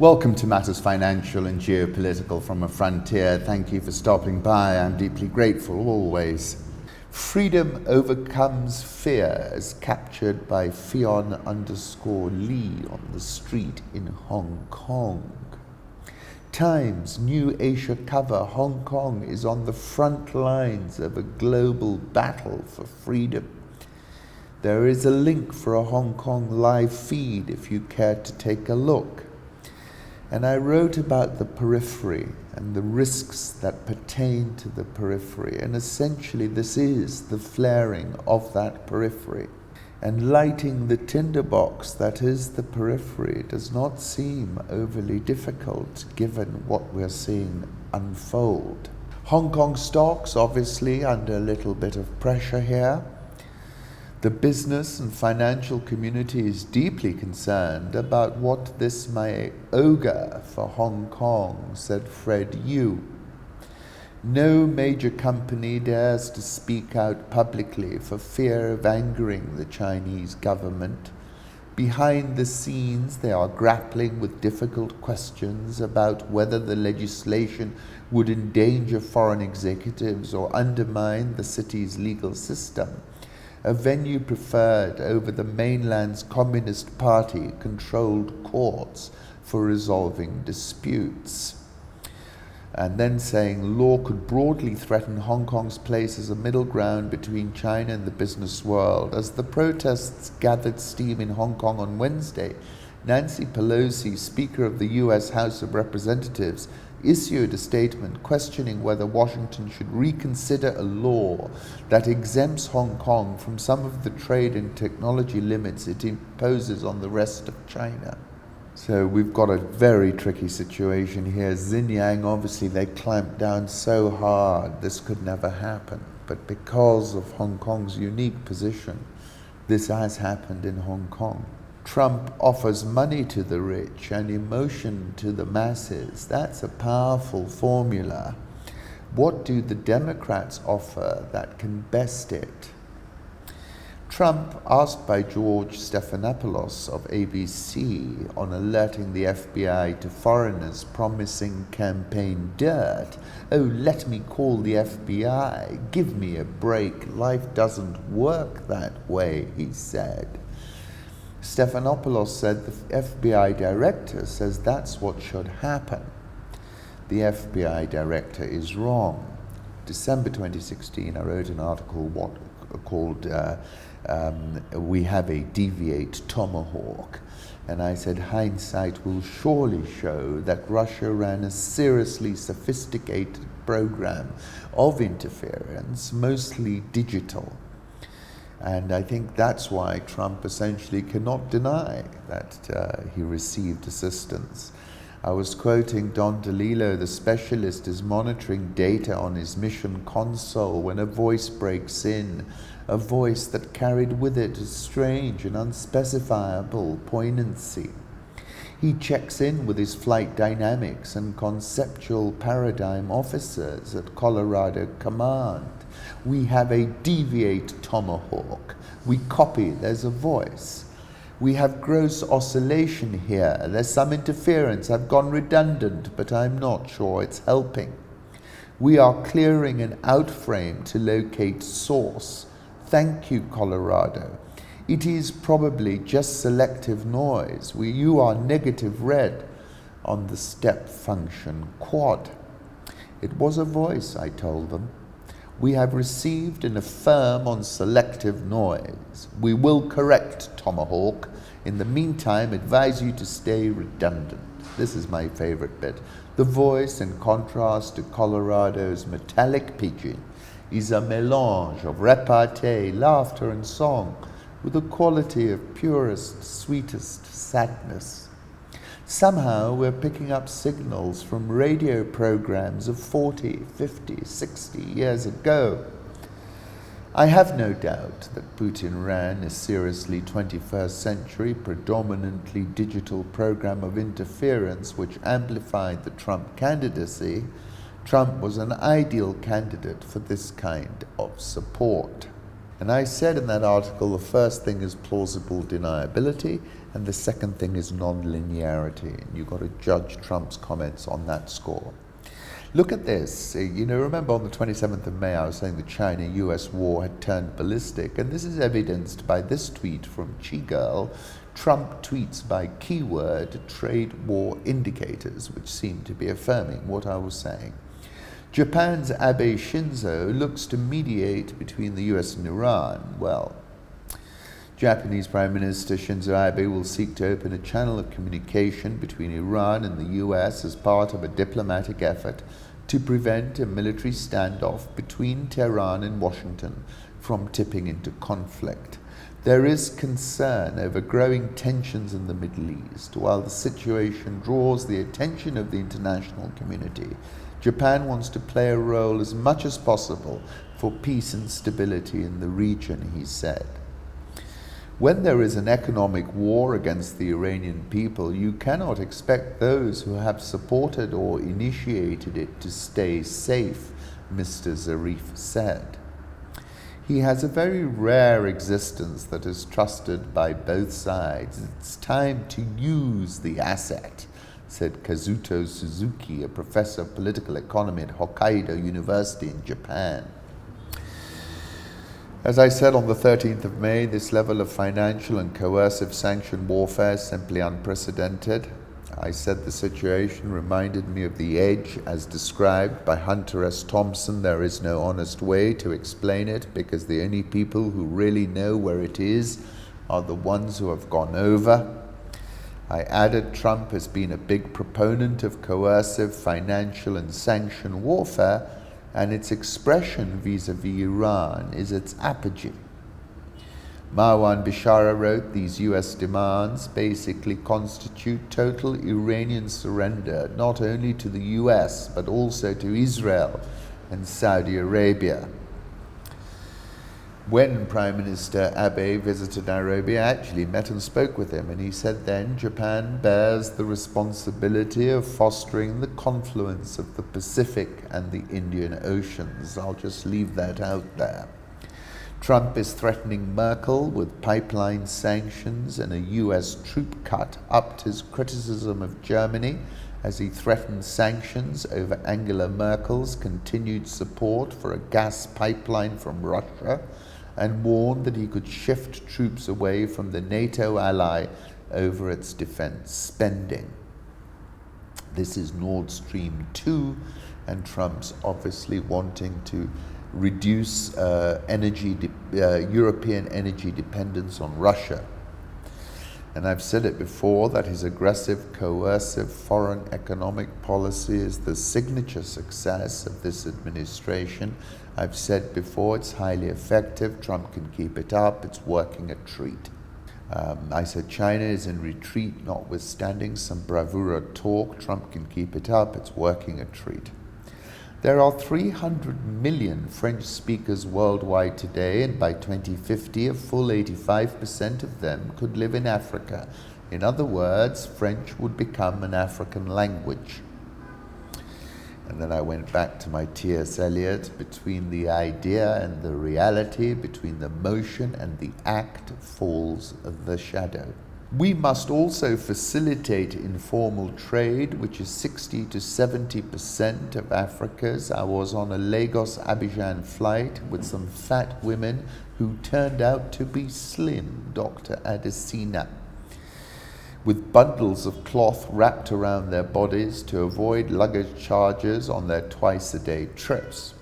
Welcome to Matters Financial and Geopolitical from a Frontier. Thank you for stopping by. I'm deeply grateful, always. Freedom overcomes fear as captured by Fion_Lee on the street in Hong Kong. Times New Asia cover: Hong Kong is on the front lines of a global battle for freedom. There is a link for a Hong Kong live feed if you care to take a look. And I wrote about the periphery and the risks that pertain to the periphery. And essentially this is the flaring of that periphery. And lighting the tinderbox that is the periphery does not seem overly difficult given what we're seeing unfold. Hong Kong stocks obviously under a little bit of pressure here. The business and financial community is deeply concerned about what this may augur for Hong Kong, said Fred Yu. No major company dares to speak out publicly for fear of angering the Chinese government. Behind the scenes, they are grappling with difficult questions about whether the legislation would endanger foreign executives or undermine the city's legal system, a venue preferred over the mainland's Communist Party-controlled courts for resolving disputes. And then saying law could broadly threaten Hong Kong's place as a middle ground between China and the business world. As the protests gathered steam in Hong Kong on Wednesday, Nancy Pelosi, Speaker of the U.S. House of Representatives, issued a statement questioning whether Washington should reconsider a law that exempts Hong Kong from some of the trade and technology limits it imposes on the rest of China. So we've got a very tricky situation here. Xinjiang, obviously they clamped down so hard this could never happen. But because of Hong Kong's unique position, this has happened in Hong Kong. Trump offers money to the rich and emotion to the masses. That's a powerful formula. What do the Democrats offer that can best it? Trump, asked by George Stephanopoulos of ABC on alerting the FBI to foreigners promising campaign dirt. Oh, let me call the FBI. Give me a break. Life doesn't work that way, he said. Stephanopoulos said the FBI director says that's what should happen. The FBI director is wrong. December 2016, I wrote an article called We Have a Deviate Tomahawk. And I said hindsight will surely show that Russia ran a seriously sophisticated program of interference, mostly digital. And I think that's why Trump essentially cannot deny that he received assistance. I was quoting Don DeLillo, the specialist is monitoring data on his mission console when a voice breaks in, a voice that carried with it a strange and unspecifiable poignancy. He checks in with his flight dynamics and conceptual paradigm officers at Colorado Command. We have a deviate tomahawk. We copy, there's a voice. We have gross oscillation here. There's some interference. I've gone redundant, but I'm not sure it's helping. We are clearing an outframe to locate source. Thank you, Colorado. It is probably just selective noise. You are negative red on the step function quad. It was a voice, I told them. We have received an affirm on selective noise. We will correct, Tomahawk. In the meantime, advise you to stay redundant. This is my favorite bit. The voice, in contrast to Colorado's metallic pidgin, is a mélange of repartee, laughter, and song, with a quality of purest, sweetest sadness. Somehow we're picking up signals from radio programs of 40, 50, 60 years ago. I have no doubt that Putin ran a seriously 21st century, predominantly digital program of interference which amplified the Trump candidacy. Trump was an ideal candidate for this kind of support. And I said in that article, the first thing is plausible deniability, and the second thing is non-linearity. And you've got to judge Trump's comments on that score. Look at this. Remember on the 27th of May, I was saying the China-US war had turned ballistic, and this is evidenced by this tweet from Chi-Girl. Trump tweets by keyword trade war indicators, which seem to be affirming what I was saying. Japan's Abe Shinzo looks to mediate between the US and Iran. Well, Japanese Prime Minister Shinzo Abe will seek to open a channel of communication between Iran and the US as part of a diplomatic effort to prevent a military standoff between Tehran and Washington from tipping into conflict. There is concern over growing tensions in the Middle East. While the situation draws the attention of the international community, Japan wants to play a role as much as possible for peace and stability in the region, he said. When there is an economic war against the Iranian people, you cannot expect those who have supported or initiated it to stay safe, Mr. Zarif said. He has a very rare existence that is trusted by both sides. It's time to use the asset, said Kazuto Suzuki, a professor of political economy at Hokkaido University in Japan. As I said on the 13th of May, this level of financial and coercive sanction warfare is simply unprecedented. I said the situation reminded me of the edge as described by Hunter S. Thompson. There is no honest way to explain it because the only people who really know where it is are the ones who have gone over. I added Trump has been a big proponent of coercive financial and sanction warfare, and its expression vis-a-vis Iran is its apogee. Marwan Bishara wrote, these US demands basically constitute total Iranian surrender, not only to the US, but also to Israel and Saudi Arabia. When Prime Minister Abe visited Nairobi, I actually met and spoke with him, and he said then Japan bears the responsibility of fostering the confluence of the Pacific and the Indian Oceans. I'll just leave that out there. Trump is threatening Merkel with pipeline sanctions and a US troop cut, upped his criticism of Germany as he threatened sanctions over Angela Merkel's continued support for a gas pipeline from Russia, and warned that he could shift troops away from the NATO ally over its defense spending. This is Nord Stream 2, and Trump's obviously wanting to reduce European energy dependence on Russia. And I've said it before that his aggressive, coercive foreign economic policy is the signature success of this administration. I've said before it's highly effective. Trump can keep it up. It's working a treat. I said China is in retreat, notwithstanding some bravura talk. Trump can keep it up. It's working a treat. There are 300 million French speakers worldwide today, and by 2050, a full 85% of them could live in Africa. In other words, French would become an African language. And then I went back to my T.S. Eliot, between the idea and the reality, between the motion and the act falls the shadow. We must also facilitate informal trade, which is 60 to 70% of Africa's. I was on a Lagos-Abidjan flight with some fat women who turned out to be slim, Dr. Adesina, with bundles of cloth wrapped around their bodies to avoid luggage charges on their twice-a-day trips.